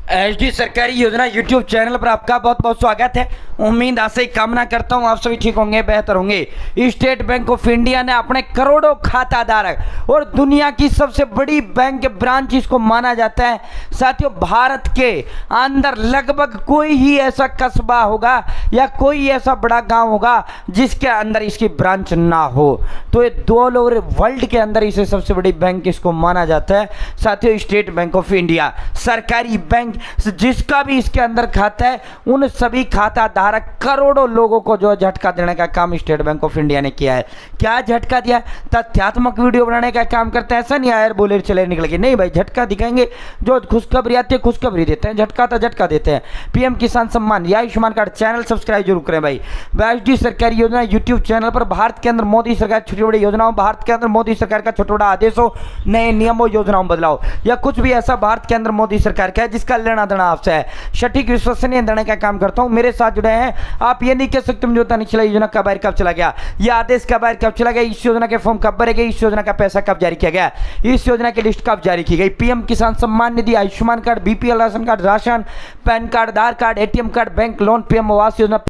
HD सरकारी योजना YouTube channel पर आपका बहुत बहुत स्वागत है। उम्मीद आशा कामना करता हूं आप सभी ठीक होंगे, बेहतर होंगे। स्टेट बैंक ऑफ इंडिया ने अपने करोड़ों खाता धारक और दुनिया की सबसे बड़ी बैंक ब्रांच इसको माना जाता है। साथियों, भारत के अंदर लगभग कोई ही ऐसा कस्बा होगा या कोई ऐसा बड़ा गांव होगा जिसके अंदर इसकी ब्रांच ना हो। तो ये ऑल ओवर वर्ल्ड के अंदर इसे सबसे बड़ी बैंक इसको माना जाता है। साथियों, स्टेट बैंक ऑफ इंडिया सरकारी बैंक जिसका भी इसके अंदर खाता है उन सभी खाता धारक करोड़ों लोगों को जो झटका देने का काम स्टेट बैंक ऑफ इंडिया ने किया है। क्या झटका दिया? तथ्यात्मक वीडियो बनाने का काम करते हैं। ऐसा नहीं आया बोले चले निकल के, नहीं भाई, झटका दिखाएंगे। जो खुशखबरी आती है खुशखबरी देते हैं, झटका तो झटका देते हैं। पीएम किसान सम्मान या आयुष्मान कार्ड चैनल सब्सक्राइब जरूर करें भाई। एचडी सरकारी योजना यूट्यूब चैनल पर भारत के अंदर मोदी सरकार छोटी बड़ी योजनाओं, भारत के अंदर मोदी सरकार का छोटा बड़ा आदेशों, नए नियमों, योजनाओं बदलाव या कुछ भी ऐसा भारत के अंदर मोदी सरकार का है जिसका लेना देना आपसे है, सटीक विश्वसनीय देने का काम करता हूं। मेरे साथ जुड़े हैं, आप ये नहीं कह सकते मुझे पता नहीं चला योजना का बाहर कब चला गया, यह आदेश का बाहर कब चला गया, इस योजना के फॉर्म कब भरे गए, इस योजना का पैसा कब जारी किया गया, इस योजना की लिस्ट कब जारी की गई। PM Kisan Samman Nidhi, Ayushman card, BPL ration card, ration, PAN card, Aadhaar card, ATM card, bank loan, PM Awas Yojana,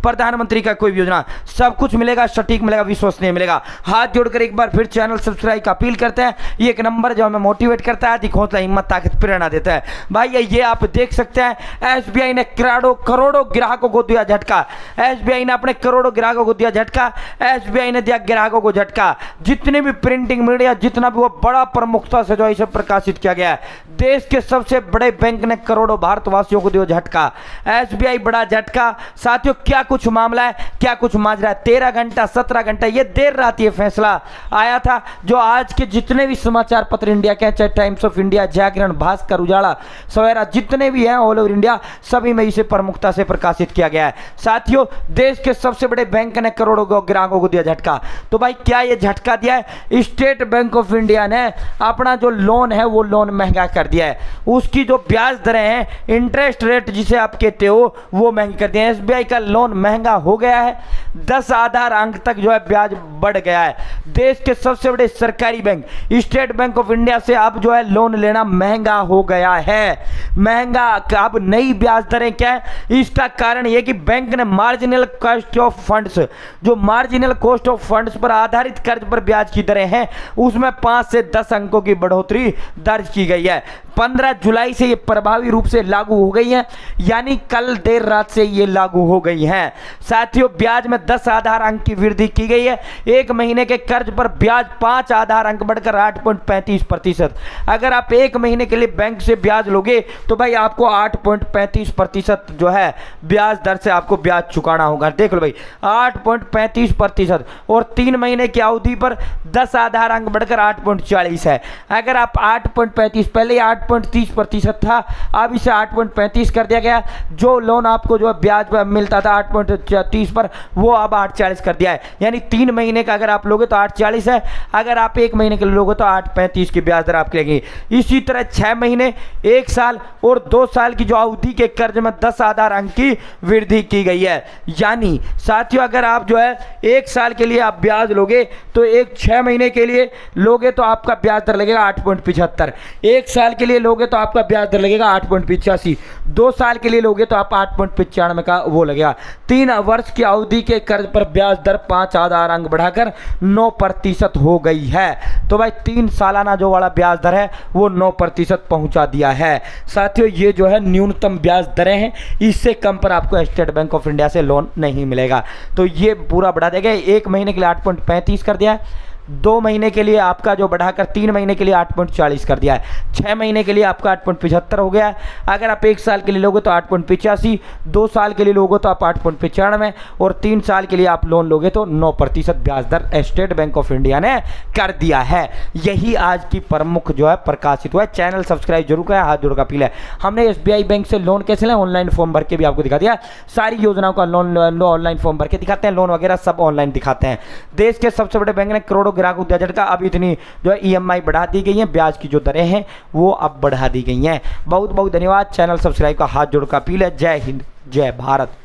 प्रधानमंत्री का कोई भी योजना, सब कुछ मिलेगा, सटीक मिलेगा, विश्वसनीय मिलेगा। हाथ जोड़कर एक बार फिर चैनल सब्सक्राइब का अपील करते हैं। ये एक नंबर जो हमें मोटिवेट करता है, हौसला, हिम्मत, ताकत, प्रेरणा देता है। भाई ये आप देख सकते हैं, एसबीआई ने करोड़ों ग्राहकों को दिया झटका। एसबीआई ने अपने करोड़ों ग्राहकों को दिया झटका। एसबीआई ने दिया ग्राहकों को झटका। जितने भी प्रिंटिंग मीडिया, जितना भी वो बड़ा प्रमुखता से जो इसे प्रकाशित किया गया है, देश के सबसे बड़े बैंक ने करोड़ों भारतवासियों को दिया झटका। एसबीआई बड़ा झटका। साथियों, क्या कुछ मामला है, क्या कुछ माजरा है। 13 घंटा 17 घंटा ये देर रात ये फैसला आया था, जो आज के जितने भी समाचार पत्र इंडिया के, चाहे टाइम्स ऑफ इंडिया, जागरण, भास्कर, उजाला, सवेरा, जितने भी हैं ऑल ओवर इंडिया, सभी में इसे प्रमुखता से प्रकाशित किया गया है। साथियों, देश के सबसे बड़े बैंक ने करोड़ों ग्राहकों को दिया झटका। तो भाई क्या ये झटका दिया है? स्टेट बैंक ऑफ इंडिया ने अपना जो लोन है वो लोन महंगा कर दिया है। उसकी जो ब्याज दरें हैं, इंटरेस्ट रेट जिसे आप कहते हो, वो महंगी कर दिया है। एसबीआई का लोन महंगा हो गया है, 10 आधार अंक तक जो है ब्याज बढ़ गया है। देश के सबसे बड़े सरकारी bank state bank of India से अब जो है लोन लेना महंगा हो गया है। महंगा, अब नई ब्याज दरें क्या है? इसका कारण यह कि बैंक ने मार्जिनल कॉस्ट ऑफ फंड्स, जो मार्जिनल कॉस्ट ऑफ फंड्स पर आधारित कर्ज पर ब्याज की दरें हैं, उसमें 5 से 10 अंकों की बढ़ोतरी दर्ज की गई है। 15 जुलाई से ये प्रभावी रूप से लागू हो गई है, यानी कल देर रात से ये लागू हो गई है। साथियों, ब्याज में 10 आधार अंक की वृद्धि की गई है। एक महीने के कर्ज पर ब्याज 5 आधार अंक बढ़कर 8.35%। अगर आप एक महीने के लिए बैंक से ब्याज लोगे तो भाई आपको 8.35% जो है ब्याज दर से आपको ब्याज चुकाना होगा। देख लो भाई, 8.35% और 3 महीने की अवधि पर 10 आधार अंक बढ़कर 8.40 है। अगर आप 8.35, पहले 8.30% था, अब इसे 8.35 कर दिया गया। जो लोन आपको जो ब्याज मिलता था 8.30 पर, वो अब 8.40 कर दिया है। यानी 3 महीने का अगर आप लोगे तो 8.40 है, अगर आप 1 महीने के लिए लोगे तो 8.35 की ब्याज दर आपकी लगेगी। इसी तरह 6 महीने, 1 साल और 2 साल की जो अवधि के कर्ज में 10 आधार अंक की वृद्धि की गई है। यानी साथियों, अगर आप जो है 1 साल के लिए आप ब्याज लोगे तो 6 महीने के लिए लोगे तो आपका ब्याज दर लगेगा 8.75, 1 साल के लिए लोगे तो आपका ब्याज दर लगेगा 8.85, 2 साल के लिए लोगे तो आप 8.95 का वो लगेगा। 3 वर्ष की अवधि के कर्ज पर ब्याज दर 5 आधार अंक बढ़ाकर 9% हो गई है। तो भाई 3 सालाना जो वाला ब्याज दर है वो 9% पहुंचा दिया है। साथियों, ये जो है न्यूनतम ब्याज दरें हैं, इससे कम पर आपको स्टेट बैंक ऑफ इंडिया से लोन नहीं मिलेगा। तो ये पूरा बढ़ा देगा। 1 महीने के लिए 8.35 कर दिया है, 2 महीने के लिए आपका जो बढ़ाकर 3 महीने के लिए 8.40 कर दिया है, 6 महीने के लिए आपका 8.75 हो गया है। अगर आप 1 साल के लिए लोगे तो 8.85, 2 साल के लिए लोगे तो आप 8.95 और 3 साल के लिए आप लोन लोगे तो 9% ब्याज दर स्टेट बैंक ऑफ इंडिया ने कर दिया है। यही आज की प्रमुख जो है प्रकाशित हुआ है। चैनल सब्सक्राइब जरूर करें, हाथ जोड़ का अपील है। हमने एसबीआई बैंक से लोन कैसे लें, ऑनलाइन फॉर्म भर के भी आपको दिखा दिया। सारी योजनाओं का लोन ऑनलाइन फॉर्म भर के दिखाते हैं, लोन वगैरह सब ऑनलाइन दिखाते हैं। देश के सबसे बड़े बैंक ने करोड़ों ग्राहकों को दिया झटका। अब इतनी जो है ईएमआई बढ़ा दी गई है, ब्याज की जो दरें हैं वो अब बढ़ा दी गई हैं। बहुत बहुत धन्यवाद। चैनल सब्सक्राइब का हाथ जोड़ का अपील है। जय हिंद, जय भारत।